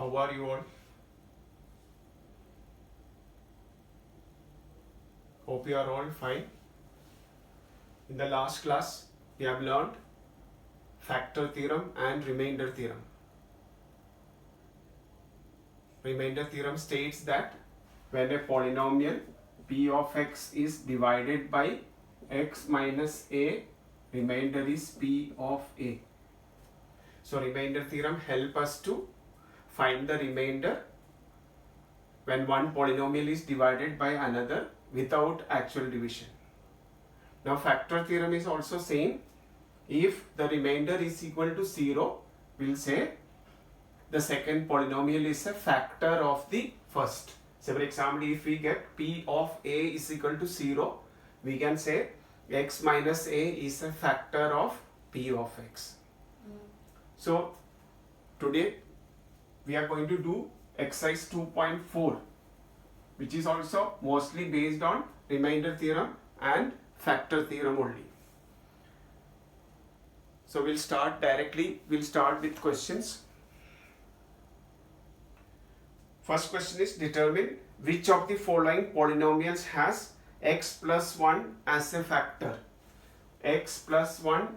How are you all? Hope you are all fine. In the last class, we have learned factor theorem and remainder theorem. Remainder theorem states that when a polynomial p of x is divided by x minus a, remainder is p of a. So remainder theorem help us to find the remainder when one polynomial is divided by another without actual division. Now factor theorem is also saying if the remainder is equal to 0, we'll say the second polynomial is a factor of the first. So for example, if we get p of a is equal to 0, we can say x minus a is a factor of p of x. So today we are going to do exercise 2.4, which is also mostly based on remainder theorem and factor theorem only. So we'll start directly. We'll start with questions. First question is, determine which of the following polynomials has x plus 1 as a factor. X plus 1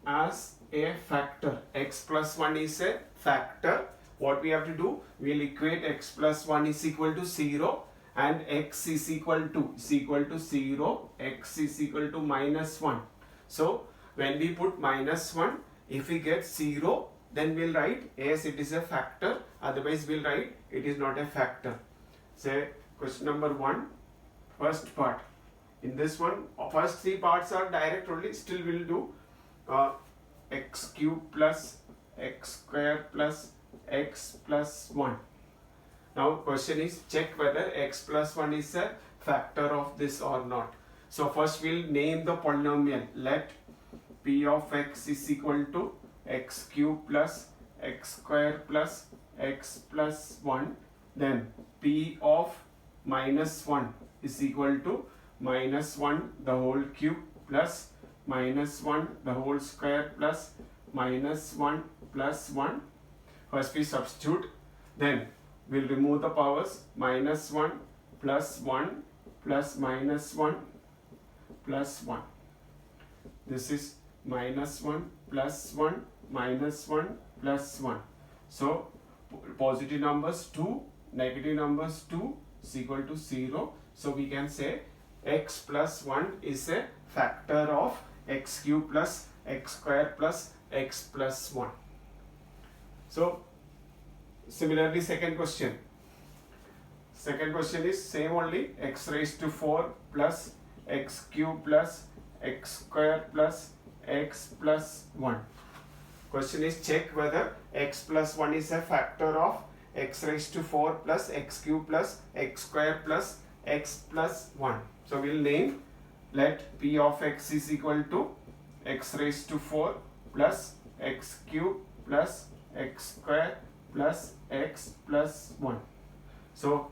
as a factor. X plus 1 is a factor. What we have to do, we'll equate x plus 1 is equal to 0 and x is equal to 0, x is equal to minus 1. So when we put minus 1, if we get 0, then we'll write as it is a factor, otherwise we'll write it is not a factor. Say question number 1, first part. In this one, first three parts are direct only, still we'll do x cube plus x square plus x plus 1. Now question is, check whether x plus 1 is a factor of this or not. So first we'll name the polynomial. Let p of x is equal to x cube plus x square plus x plus 1. Then p of minus 1 is equal to minus 1 the whole cube plus minus 1 the whole square plus minus 1 plus 1. First we substitute, then we'll remove the powers. Minus 1 plus 1 plus minus 1 plus 1. This is minus 1 plus 1 minus 1 plus 1. So positive numbers 2, negative numbers 2 is equal to 0. So we can say x plus 1 is a factor of x cube plus x square plus x plus 1. So similarly, second question. Second question is same only, x raised to 4 plus x cube plus x square plus x plus 1. Question is, check whether x plus 1 is a factor of x raised to 4 plus x cube plus x square plus x plus 1. So we'll name, let p of x is equal to x raised to 4 plus x cube plus x square plus x plus 1. So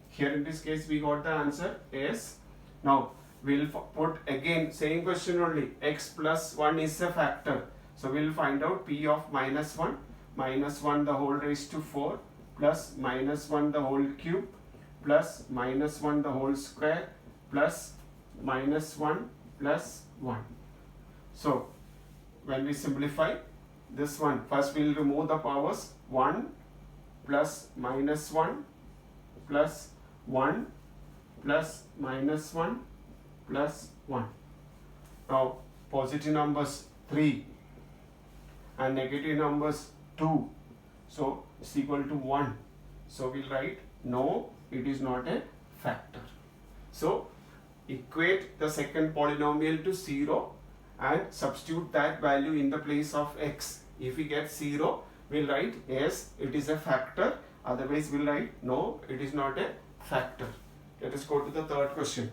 here in this case we got the answer is. Now we'll put again same question only, x plus 1 is a factor. So we'll find out p of minus 1 the whole raised to 4 plus minus 1 the whole cube plus minus 1 the whole square plus minus 1 plus 1. So when we simplify this one, first we'll remove the powers. 1 plus minus 1 plus 1 plus minus 1 plus 1. Now positive numbers 3 and negative numbers 2, so it's equal to 1. So we'll write no, it is not a factor. So equate the second polynomial to 0 and substitute that value in the place of x. If we get 0, we'll write yes, it is a factor, otherwise we'll write no, it is not a factor. Let us go to the third question.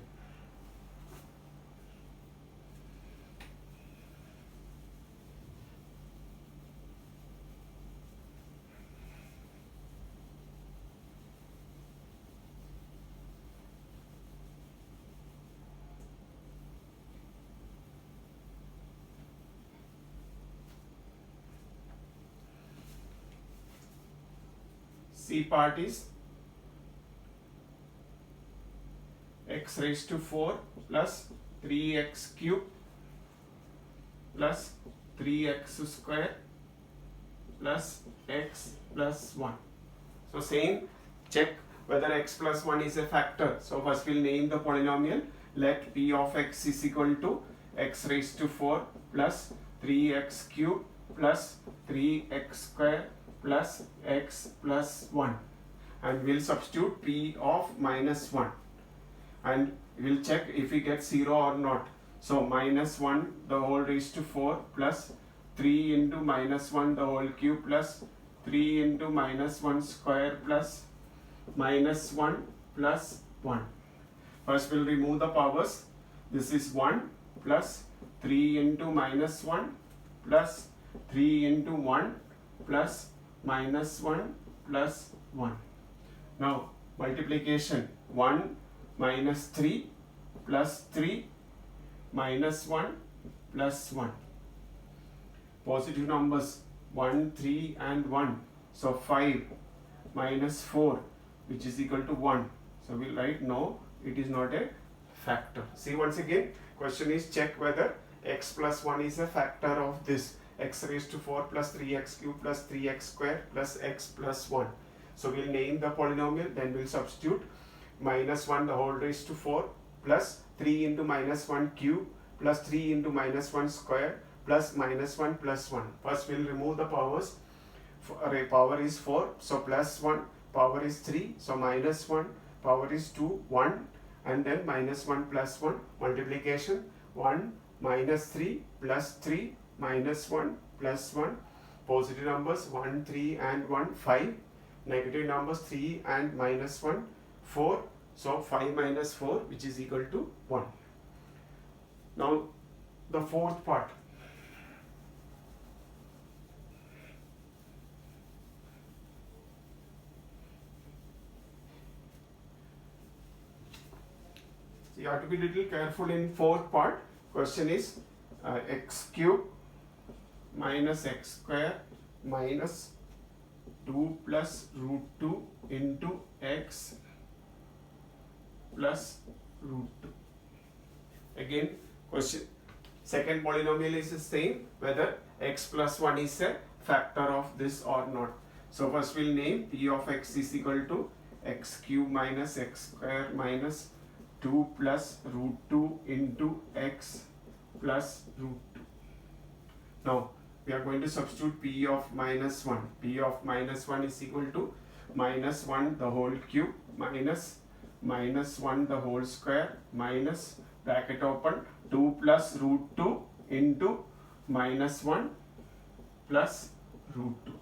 C part is x raised to 4 plus 3x cube plus 3x square plus x plus 1. So same, check whether x plus 1 is a factor. So first we'll name the polynomial. Let p of x is equal to x raised to 4 plus 3x cube plus 3x square plus x plus 1, and we'll substitute p of minus 1 and we'll check if we get 0 or not. So minus 1 the whole raised to 4 plus 3 into minus 1 the whole cube plus 3 into minus 1 square plus minus 1 plus 1. First we'll remove the powers. This is 1 plus 3 into minus 1 plus 3 into 1 plus minus 1 plus 1. Now multiplication, 1 minus 3 plus 3 minus 1 plus 1. Positive numbers 1, 3 and 1. So 5 minus 4, which is equal to 1. So we'll write no, it is not a factor. See once again, question is check whether x plus 1 is a factor of this x raised to 4 plus 3x cube plus 3x square plus x plus 1. So we'll name the polynomial, then we'll substitute minus 1 the whole raised to 4 plus 3 into minus 1 cube plus 3 into minus 1 square plus minus 1 plus 1. First we'll remove the powers. Power is 4, so plus 1, power is 3, so minus 1, power is 2, 1, and then minus 1 plus 1. Multiplication, 1 minus 3 plus 3 minus 1 plus 1. Positive numbers 1, 3 and 1, 5. Negative numbers 3 and minus 1, 4. So 5 minus 4, which is equal to 1. Now the fourth part. You have to be little careful in fourth part. Question is x cube minus x square minus 2 plus root 2 into x plus root 2. Again question, second polynomial is the same, whether x plus 1 is a factor of this or not. So first we'll name p of x is equal to x cube minus x square minus 2 plus root 2 into x plus root 2. Now we are going to substitute p of minus 1. P of minus 1 is equal to minus 1 the whole cube minus minus 1 the whole square minus bracket open 2 plus root 2 into minus 1 plus root 2.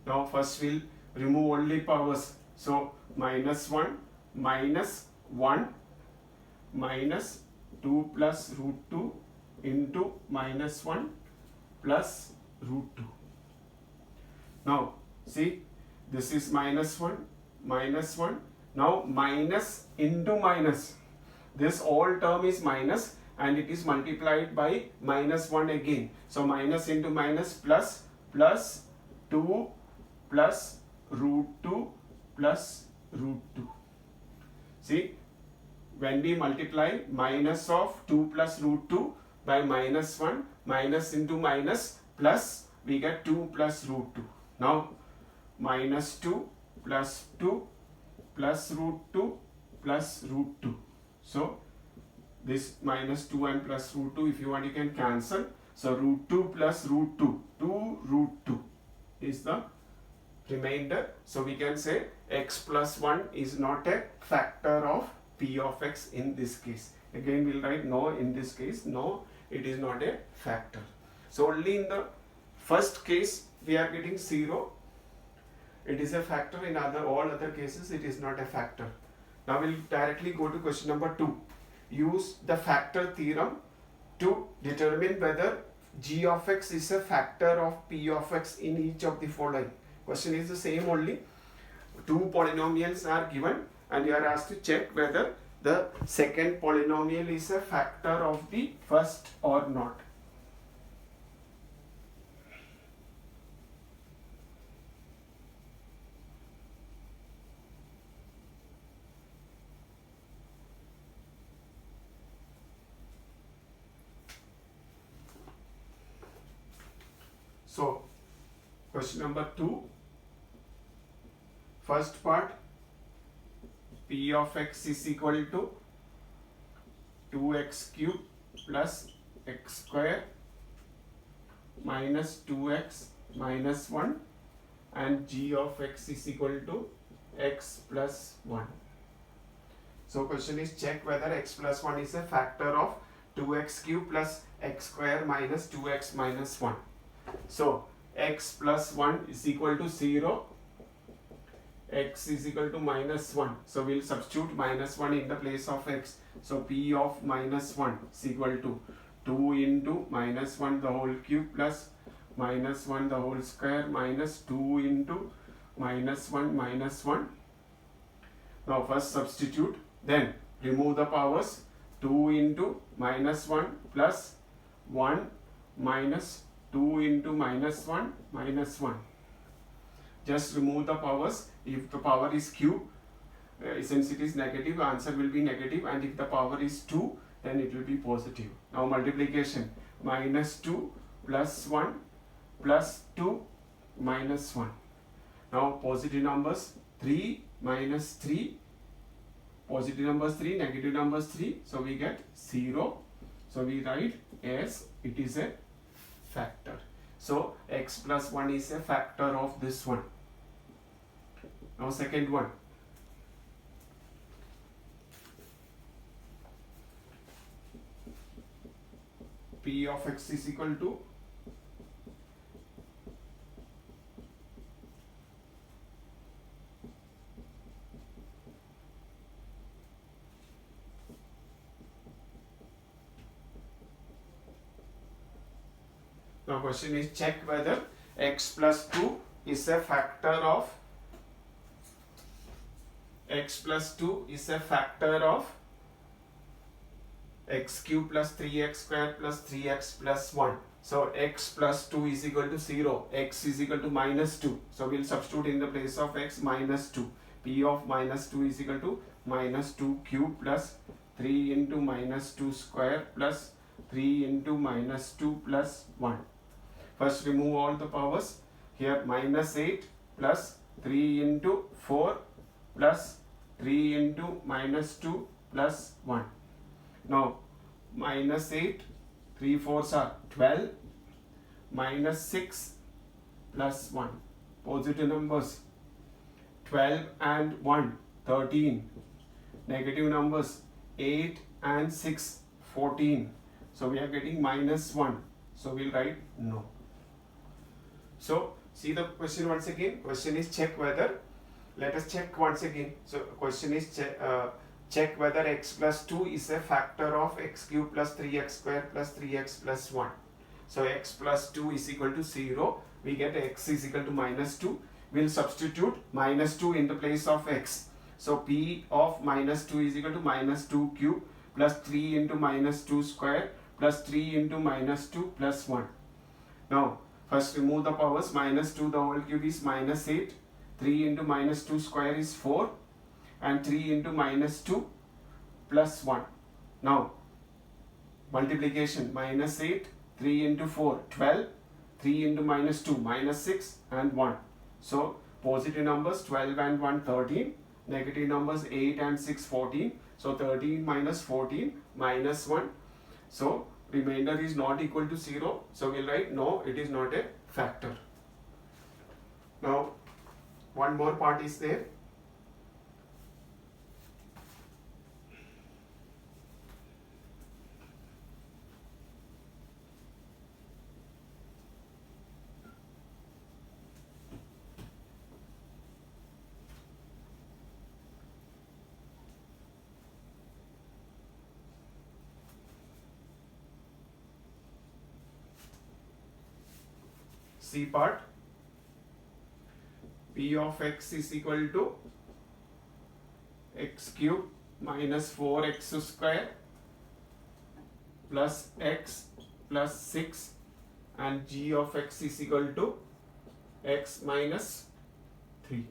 Now first we'll remove only powers. So minus 1 minus 1 minus 2 plus root 2 into minus 1 plus root 2. Now see, this is minus 1 minus 1. Now minus into minus. This whole term is minus and it is multiplied by minus 1 again. So minus into minus plus 2 plus root 2 plus root 2. See, when we multiply minus of 2 plus root 2 by minus 1, minus into minus plus, we get 2 plus root 2. Now minus 2 plus 2 plus root 2 plus root 2. So this minus 2 and plus root 2, if you want you can cancel. So root 2 plus root 2, 2 root 2 is the remainder. So we can say x plus 1 is not a factor of p of x in this case. Again we'll write no in this case. No, it is not a factor. So only in the first case we are getting 0. It is a factor. In all other cases it is not a factor. Now we'll directly go to question number 2. Use the factor theorem to determine whether g of x is a factor of p of x in each of the following. Question is the same only. Two polynomials are given and you are asked to check whether the second polynomial is a factor of the first or not. So question number 2, first part, p of x is equal to 2x cube plus x square minus 2x minus 1 and g of x is equal to x plus 1. So question is check whether x plus 1 is a factor of 2x cube plus x square minus 2x minus 1. So x plus 1 is equal to 0, x is equal to minus 1. So we'll substitute minus 1 in the place of x. So p of minus 1 is equal to 2 into minus 1 the whole cube plus minus 1 the whole square minus 2 into minus 1 minus 1. Now first substitute, then remove the powers. 2 into minus 1 plus 1 minus 2 into minus 1 minus 1. Just remove the powers. If the power is cube, since it is negative, answer will be negative, and if the power is 2, then it will be positive. Now multiplication, minus 2 plus 1 plus 2 minus 1. Now positive numbers, 3 minus 3, positive numbers 3, negative numbers 3, so we get 0. So we write as it is a factor. So x plus 1 is a factor of this one. Now second one, p of x is equal to now question is check whether x plus 2 is a factor of x cube plus 3x square plus 3x plus 1. So x plus 2 is equal to 0, x is equal to minus 2. So we'll substitute in the place of x minus 2. P of minus 2 is equal to minus 2 cube plus 3 into minus 2 square plus 3 into minus 2 plus 1. First remove all the powers. Here minus 8 plus 3 into 4 plus 3 into minus 2 plus 1. Now minus 8, 3 4s are 12, minus 6 plus 1. Positive numbers, 12 and 1, 13. Negative numbers, 8 and 6, 14. So we are getting minus 1. So we'll write no. So see the question once again. Question is check whether, let us check once again. So question is check whether x plus 2 is a factor of x cube plus 3x square plus 3x plus 1. So x plus 2 is equal to 0. We get x is equal to minus 2. We'll substitute minus 2 in the place of x. So p of minus 2 is equal to minus 2 cube plus 3 into minus 2 square plus 3 into minus 2 plus 1. Now first remove the powers. Minus 2 the whole cube is minus 8. 3 into minus 2 square is 4. And 3 into minus 2 plus 1. Now multiplication, minus 8, 3 into 4, 12, 3 into minus 2, minus 6 and 1. So positive numbers 12 and 1, 13. Negative numbers 8 and 6, 14. So 13 minus 14 minus 1. So remainder is not equal to 0. So we'll write no, it is not a factor. Now one more part is there. C part, p of x is equal to x cube minus 4x square plus x plus 6 and g of x is equal to x minus 3.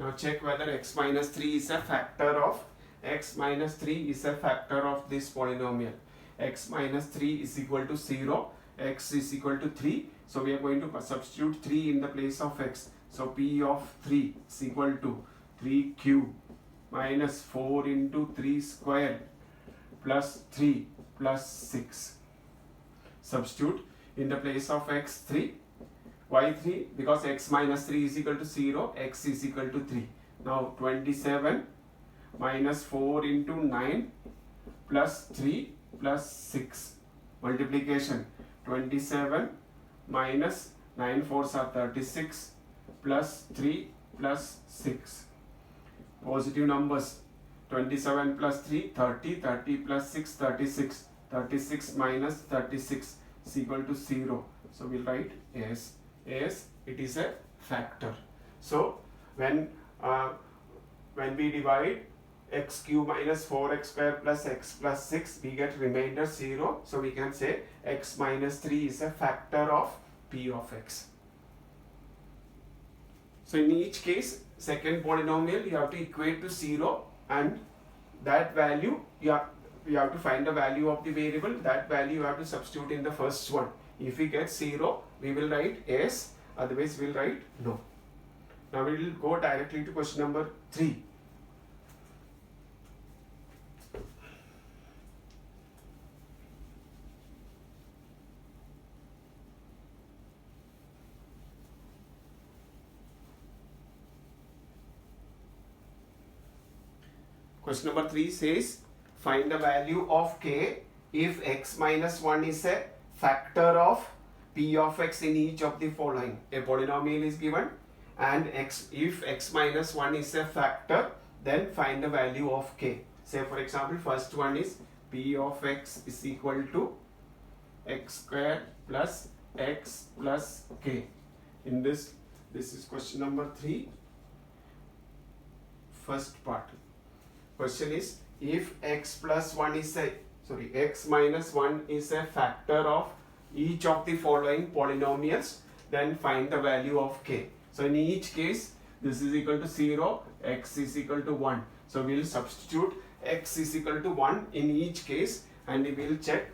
Now check whether x minus 3 is a factor of x minus 3 is a factor of this polynomial. X minus 3 is equal to 0, x is equal to 3. So we are going to substitute 3 in the place of x. So P of 3 is equal to 3 cube minus 4 into 3 square plus 3 plus 6. Substitute in the place of x 3. Why 3? Because x minus 3 is equal to 0, x is equal to 3. Now 27 minus 4 into 9 plus 3 plus 6. Multiplication 27 minus 9 fours are 36 plus 3 plus 6. Positive numbers 27 plus 3 30, 30 plus 6 36, 36 minus 36 is equal to 0. So we'll write as it is a factor. So when we divide x cube minus 4x square plus x plus 6, we get remainder 0. So we can say x minus 3 is a factor of p of x. So in each case, second polynomial you have to equate to 0, and that value you have to find the value of the variable. That value you have to substitute in the first one. If we get 0, we will write yes, otherwise we will write no. Now we will go directly to question number 3. Question number 3 says, find the value of k if x minus 1 is a factor of p of x in each of the following. A polynomial is given, and if x minus 1 is a factor, then find the value of k. Say for example, first one is p of x is equal to x square plus x plus k. In this is question number 3, first part. Question is, if x minus 1 is a factor of each of the following polynomials, then find the value of k. So in each case, this is equal to 0, x is equal to 1. So we will substitute x is equal to 1 in each case, and we will check,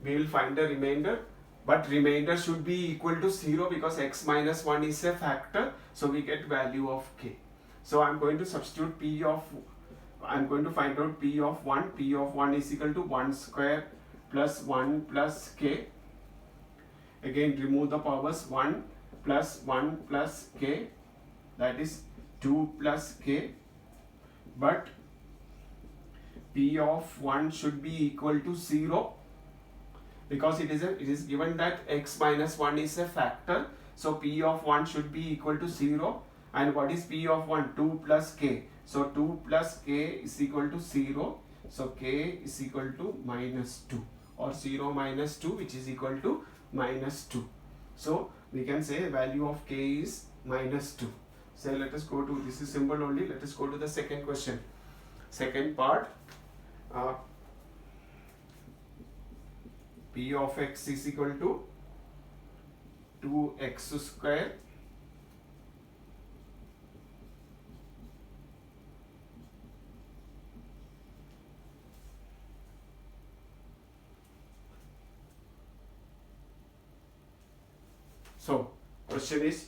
we will find the remainder, but remainder should be equal to 0 because x minus 1 is a factor, so we get value of k. So I'm going to substitute I'm going to find out p of 1. P of 1 is equal to 1 square plus 1 plus k. Again remove the powers, 1 plus k, that is 2 plus k. But p of 1 should be equal to 0 because it is given that x minus 1 is a factor. So p of 1 should be equal to 0. And what is p of 1? 2 plus k. So 2 plus k is equal to 0. So k is equal to minus 2, or 0 minus 2, which is equal to minus 2. So we can say value of k is minus 2. So let us go to, this is simple only, let us go to the second question. Second part, p of x is equal to 2x square So question is,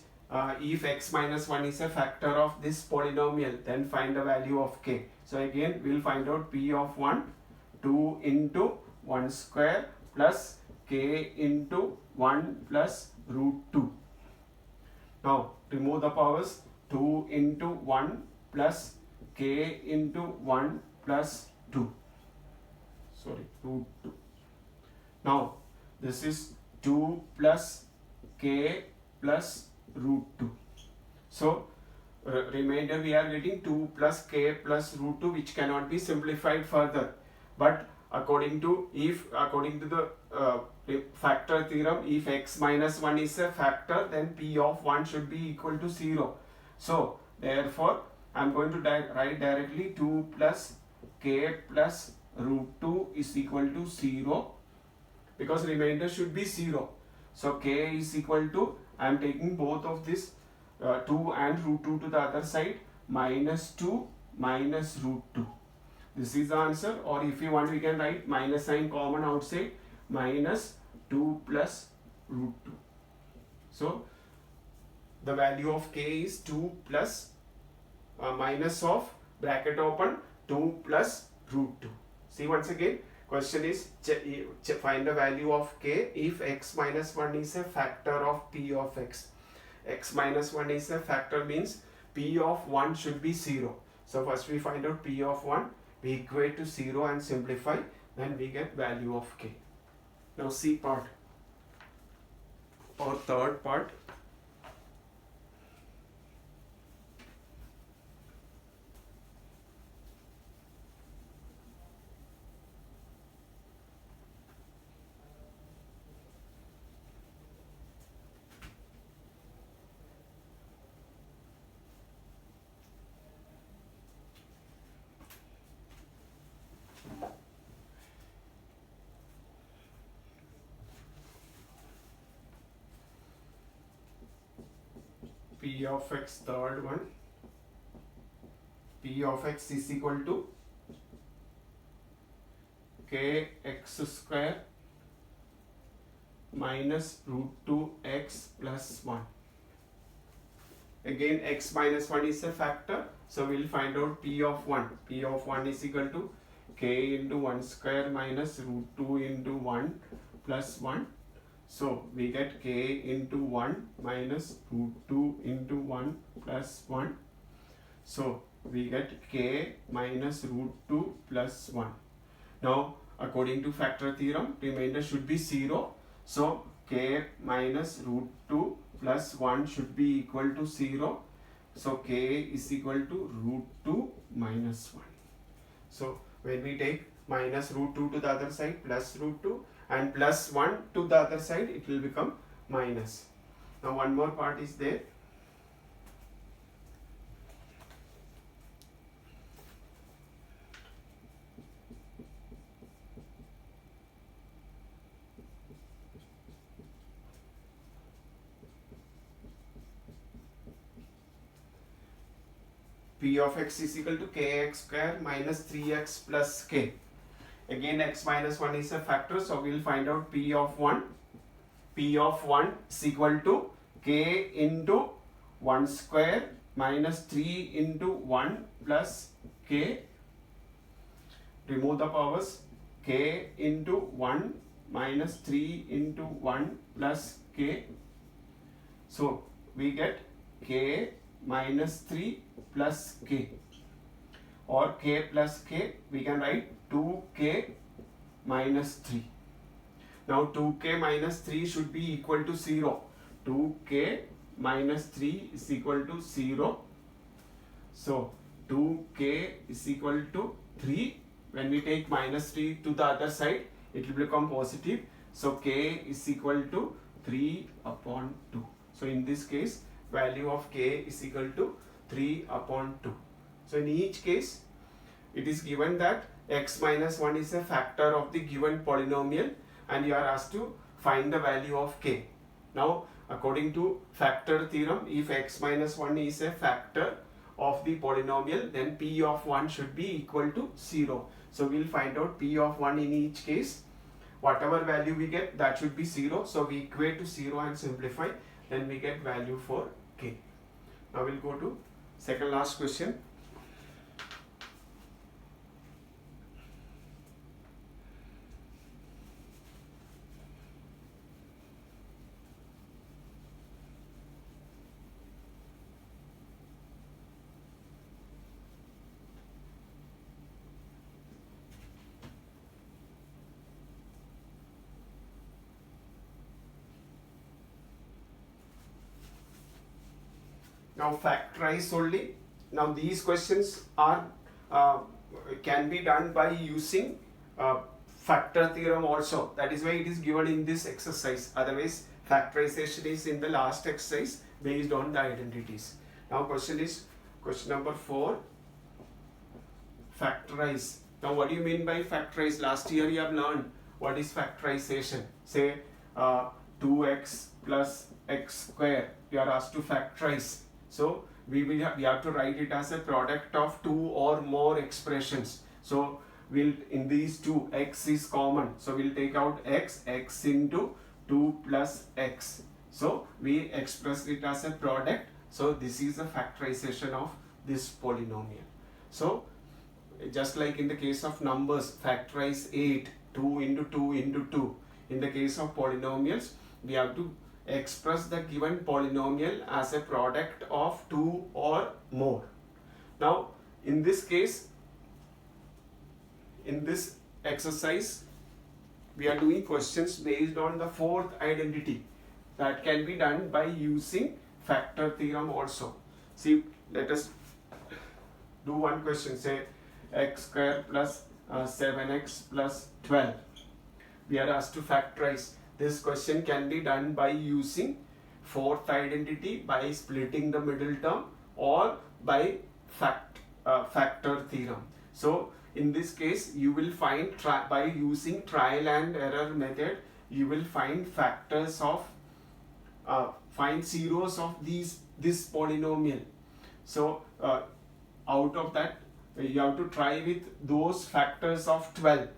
if x minus 1 is a factor of this polynomial, then find the value of k. So again we will find out p of 1, 2 into 1 square plus k into 1 plus root 2. Now remove the powers, 2 into 1 plus k into 1 plus 2. Sorry, root 2. Now this is 2 plus k plus root 2. So remainder we are getting 2 plus k plus root 2, which cannot be simplified further. But according to the factor theorem, if x minus 1 is a factor, then p of 1 should be equal to 0. So therefore I am going to write directly 2 plus k plus root 2 is equal to 0, because remainder should be 0. So k is equal to, I am taking both of this 2 and root 2 to the other side, minus 2 minus root 2. This is the answer, or if you want we can write minus sign common outside, minus 2 plus root 2. So the value of k is 2 plus minus of bracket open 2 plus root 2. See once again, question is find the value of k if x minus 1 is a factor of p of x. X minus 1 is a factor means p of 1 should be 0. So first we find out p of 1, we equate to 0 and simplify, then we get value of k. Now C part or third part. P of x, third one, P of x is equal to kx square minus root 2x plus 1. Again x minus 1 is a factor, so we will find out P of 1. P of 1 is equal to k into 1 square minus root 2 into 1 plus 1. So we get k into 1 minus root 2 into 1 plus 1. So we get k minus root 2 plus 1. Now according to factor theorem, remainder should be 0. So k minus root 2 plus 1 should be equal to 0. So k is equal to root 2 minus 1. So when we take minus root 2 to the other side, plus root 2, and plus 1 to the other side, it will become minus. Now one more part is there. P of x is equal to kx square minus 3x plus k. Again x minus 1 is a factor, so we will find out P of 1. P of 1 is equal to k into 1 square minus 3 into 1 plus k. Remove the powers, k into 1 minus 3 into 1 plus k. So we get k minus 3 plus k, or k plus k, we can write 2k minus 3. Now 2k minus 3 should be equal to 0. 2k minus 3 is equal to 0. So 2k is equal to 3. When we take minus 3 to the other side, it will become positive. So k is equal to 3 upon 2. So in this case, value of k is equal to 3 upon 2. So in each case, it is given that x minus 1 is a factor of the given polynomial and you are asked to find the value of k. Now according to factor theorem, if x minus 1 is a factor of the polynomial, then p of 1 should be equal to 0. So we will find out p of 1 in each case. Whatever value we get, that should be 0. So we equate to 0 and simplify, then we get value for k. Now we'll go to second last question. Now factorize only. Now these questions are can be done by using factor theorem also. That is why it is given in this exercise. Otherwise factorization is in the last exercise based on the identities. Now question number 4. Factorize. Now what do you mean by factorize? Last year you have learned what is factorization. Say 2x plus x square, you are asked to factorize. So we have to write it as a product of 2 or more expressions. So we'll, in these two, x is common. So we'll take out x into 2 plus x. So we expressed it as a product. So this is a factorization of this polynomial. So just like in the case of numbers, factorize 8, 2 into 2 into 2. In the case of polynomials, we have to express the given polynomial as a product of 2 or more. Now, in this case, in this exercise, we are doing questions based on the fourth identity that can be done by using factor theorem also. See, let us do one question, say x square plus 7x plus 12. We are asked to factorize. This question can be done by using fourth identity, by splitting the middle term, or by factor theorem. So in this case, you will find by using trial and error method, you will find factors of find zeros of this polynomial. So out of that, you have to try with those factors of 12.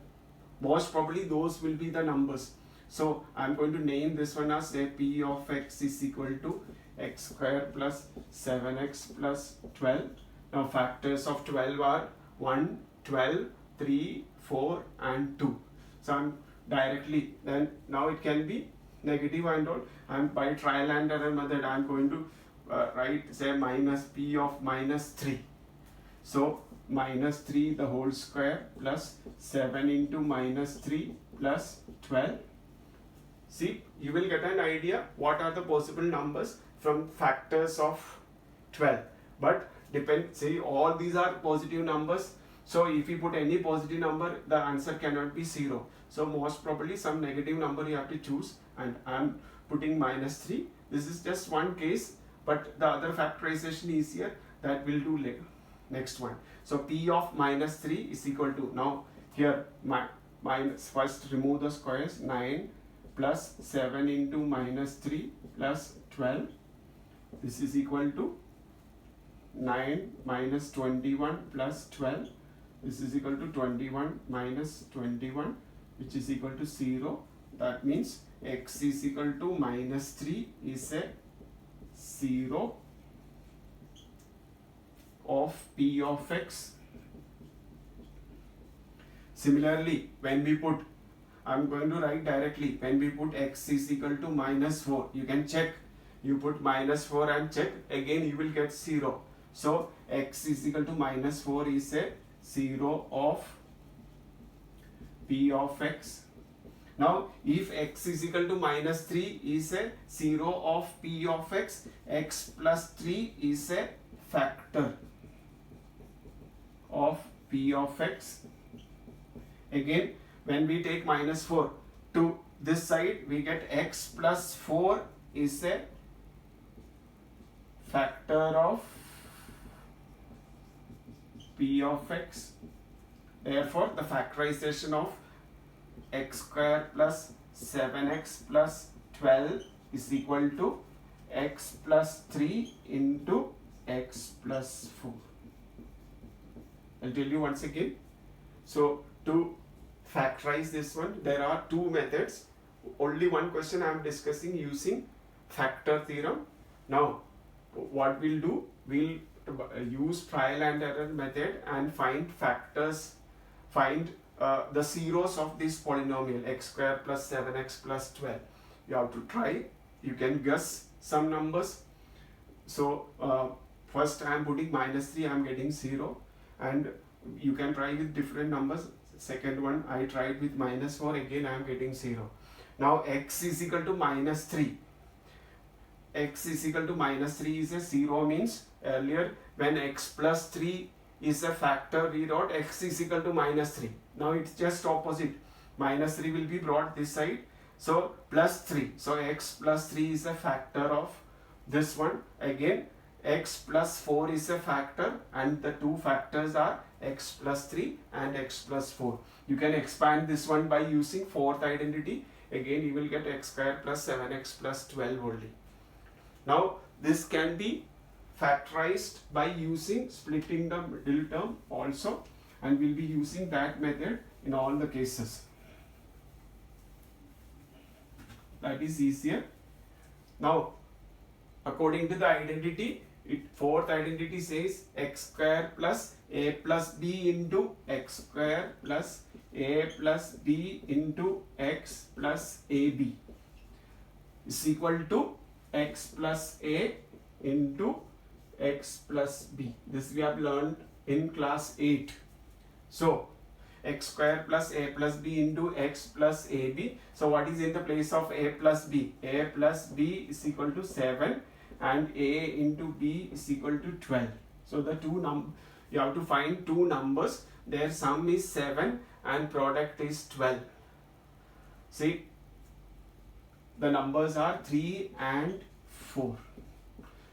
Most probably those will be the numbers. So I am going to name this one as say p of x is equal to x square plus 7x plus 12. Now factors of 12 are 1, 12, 3, 4 and 2. So I am directly, then now it can be negative and all. And by trial and error method I am going to write say minus p of minus 3. So minus 3 the whole square plus 7 into minus 3 plus 12. See, you will get an idea what are the possible numbers from factors of 12. But see, all these are positive numbers. So if you put any positive number, the answer cannot be 0. So most probably some negative number you have to choose, and I am putting minus 3. This is just one case, but the other factorization is here, that will do later. Next one. So p of minus 3 is equal to, now here minus, first remove the squares, 9 plus 7 into minus 3 plus 12. This is equal to 9 minus 21 plus 12. This is equal to 21 minus 21, which is equal to 0. That means x is equal to minus 3 is a 0 of p of x. Similarly, when we put, I am going to write directly, when we put x is equal to minus 4, you can check, you put minus 4 and check, again you will get 0. So x is equal to minus 4 is a 0 of p of x. Now if x is equal to minus 3 is a 0 of p of x, x plus 3 is a factor of p of x. Again, when we take minus 4 to this side, we get x plus 4 is a factor of p of x. Therefore, the factorization of x square plus 7x plus 12 is equal to x plus 3 into x plus 4. I'll tell you once again. So to factorize this one, there are two methods. Only one question I am discussing using factor theorem. Now what we'll do, we'll use trial and error method and find factors, find the zeros of this polynomial x square plus 7x plus 12. You have to try, you can guess some numbers. So first I am putting minus 3, I am getting 0, and you can try with different numbers. Second one I tried with minus 4, again I am getting 0. Now x is equal to minus 3. X is equal to minus 3 is a 0, means earlier when x plus 3 is a factor, we wrote x is equal to minus 3. Now it's just opposite. Minus 3 will be brought this side. So plus 3. So x plus 3 is a factor of this one. Again x plus 4 is a factor, and the two factors are x plus 3 and x plus 4. You can expand this one by using fourth identity. Again you will get x square plus 7x plus 12 only. Now this can be factorized by using splitting the middle term also, and we'll be using that method in all the cases. That is easier. Now, according to the identity, fourth identity says x square plus a plus b into x square plus a plus b into x plus ab is equal to x plus a into x plus b. This we have learned in class 8. So, x square plus a plus b into x plus ab. So, what is in the place of a plus b? A plus b is equal to 7 and a into b is equal to 12. So, the you have to find two numbers. Their sum is 7 and product is 12. See, the numbers are 3 and 4,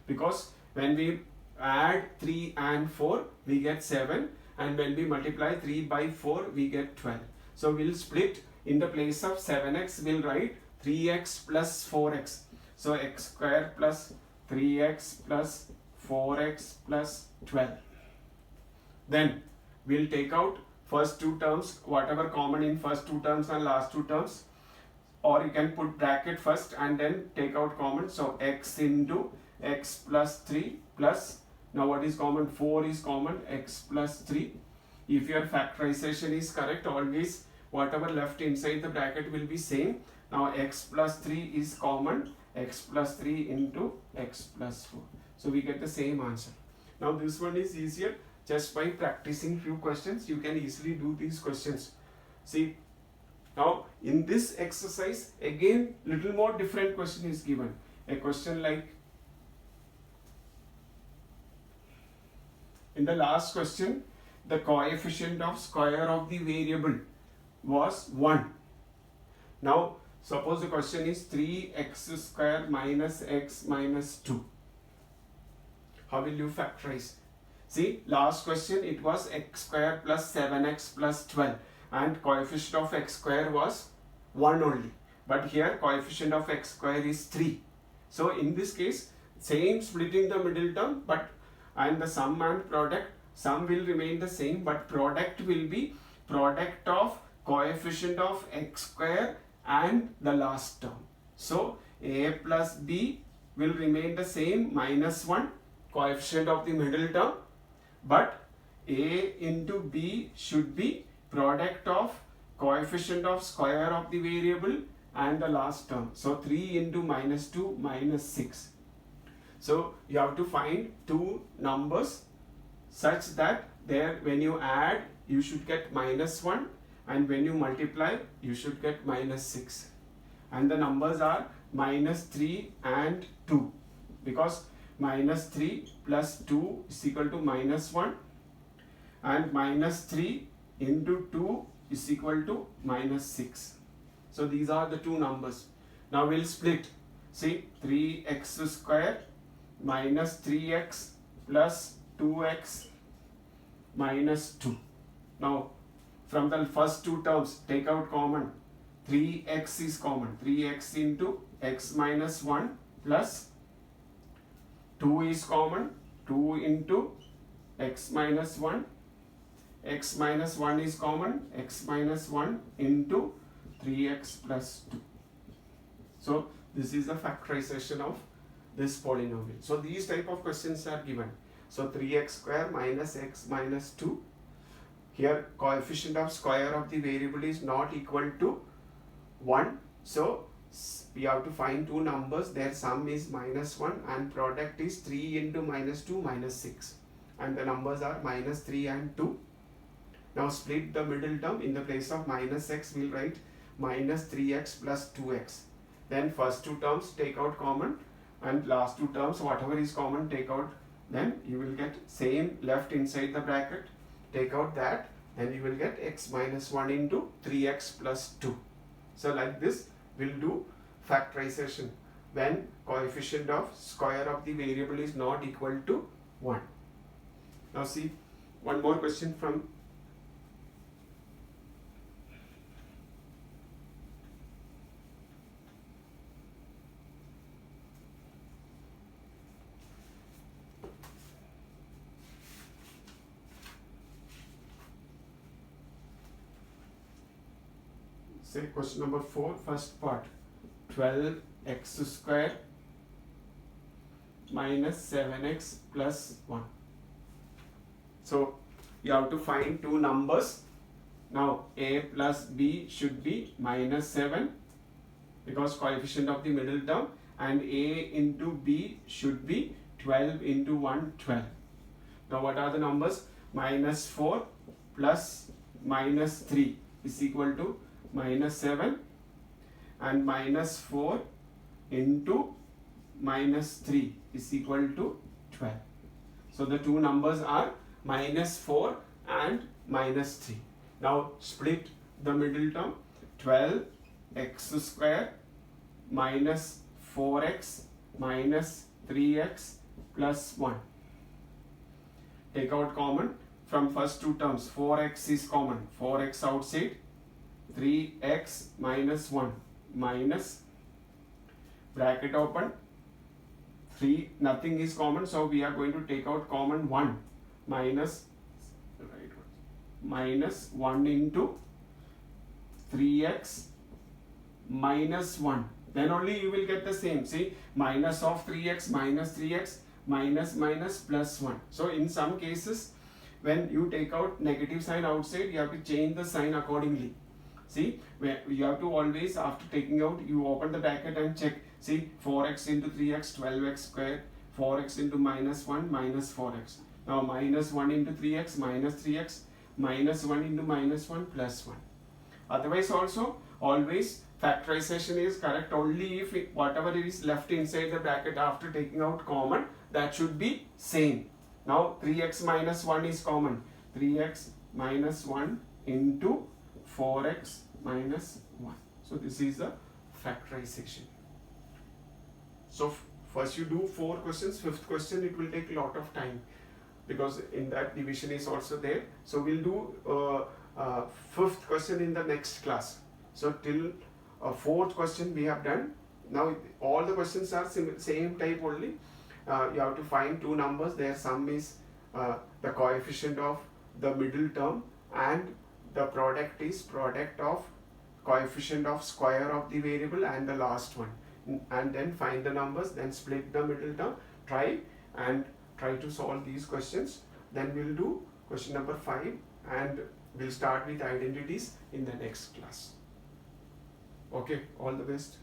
because when we add 3 and 4 we get 7, and when we multiply 3 by 4 we get 12. So we'll split. In the place of 7x we'll write 3x plus 4x. So x square plus 3x plus 4x plus 12. Then we'll take out first two terms, whatever common in first two terms and last two terms, or you can put bracket first and then take out common. So x into x plus 3 plus, now what is common? 4 is common, x plus 3. If your factorization is correct, always whatever left inside the bracket will be same. Now x plus 3 is common, x plus 3 into x plus 4. So we get the same answer. Now this one is easier. Just by practicing few questions you can easily do these questions. See, now in this exercise again little more different question is given. A question like, in the last question the coefficient of square of the variable was 1. Now suppose the question is 3x square minus x minus 2. How will you factorize? See, last question it was x square plus 7x plus 12 and coefficient of x square was 1 only. But here coefficient of x square is 3. So in this case same splitting the middle term, but and the sum and product, sum will remain the same but product will be product of coefficient of x square and the last term. So a plus b will remain the same, minus 1 coefficient of the middle term, but a into b should be product of coefficient of square of the variable and the last term. So 3 into minus 2 minus 6. So you have to find two numbers such that there when you add you should get minus 1 and when you multiply you should get minus 6. And the numbers are minus 3 and 2, because minus 3 plus 2 is equal to minus 1 and minus 3 into 2 is equal to minus 6. So these are the two numbers. Now we'll split. See, 3x square minus 3x plus 2x minus 2. Now from the first two terms take out common. 3x is common. 3x into x minus 1 plus 2 is common. 2 into x minus 1. X minus 1 is common. X minus 1 into 3x plus 2. So this is the factorization of this polynomial. So these type of questions are given. So 3x square minus x minus 2. Here coefficient of square of the variable is not equal to 1. So we have to find two numbers. Their sum is minus 1 and product is 3 into minus 2 minus 6. And the numbers are minus 3 and 2. Now split the middle term. In the place of minus x we'll write minus 3x plus 2x. Then first two terms take out common and last two terms whatever is common take out. Then you will get same left inside the bracket. Take out that and you will get x minus 1 into 3x plus 2. So like this we'll do factorization when coefficient of square of the variable is not equal to 1. Now see one more question from say question number 4, first part. 12x square minus 7x plus 1. So you have to find two numbers. Now a plus b should be minus 7 because coefficient of the middle term, and a into b should be 12 into 1, 12. Now what are the numbers? Minus 4 plus minus 3 is equal to minus 7, and minus 4 into minus 3 is equal to 12. So the two numbers are minus 4 and minus 3. Now split the middle term. 12x square minus 4x minus 3x plus 1. Take out common from first two terms. 4x is common. 4x outside. 3x minus 1 minus bracket open. 3, nothing is common, so we are going to take out common 1 minus 1 into 3x minus 1. Then only you will get the same. See, minus of 3x minus 3x minus minus plus 1. So in some cases, when you take out negative sign outside, you have to change the sign accordingly. See, you have to always, after taking out, you open the bracket and check. See, 4x into 3x, 12x square, 4x into minus 1, minus 4x. Now minus 1 into 3x, minus 1 into minus 1, plus 1. Otherwise also, always factorization is correct only if whatever is left inside the bracket after taking out common, that should be same. Now 3x minus 1 is common. 3x minus 1 into 4x minus 1. So this is the factorization. So first you do 4 questions, 5th question it will take a lot of time because in that division is also there. So we'll do 5th question in the next class. So till 4th question we have done. Now all the questions are same type only. You have to find two numbers. Their sum is the coefficient of the middle term, and the product is product of coefficient of square of the variable and the last one, and then find the numbers, then split the middle term, try to solve these questions. Then we'll do question number 5 and we'll start with identities in the next class. Okay, all the best.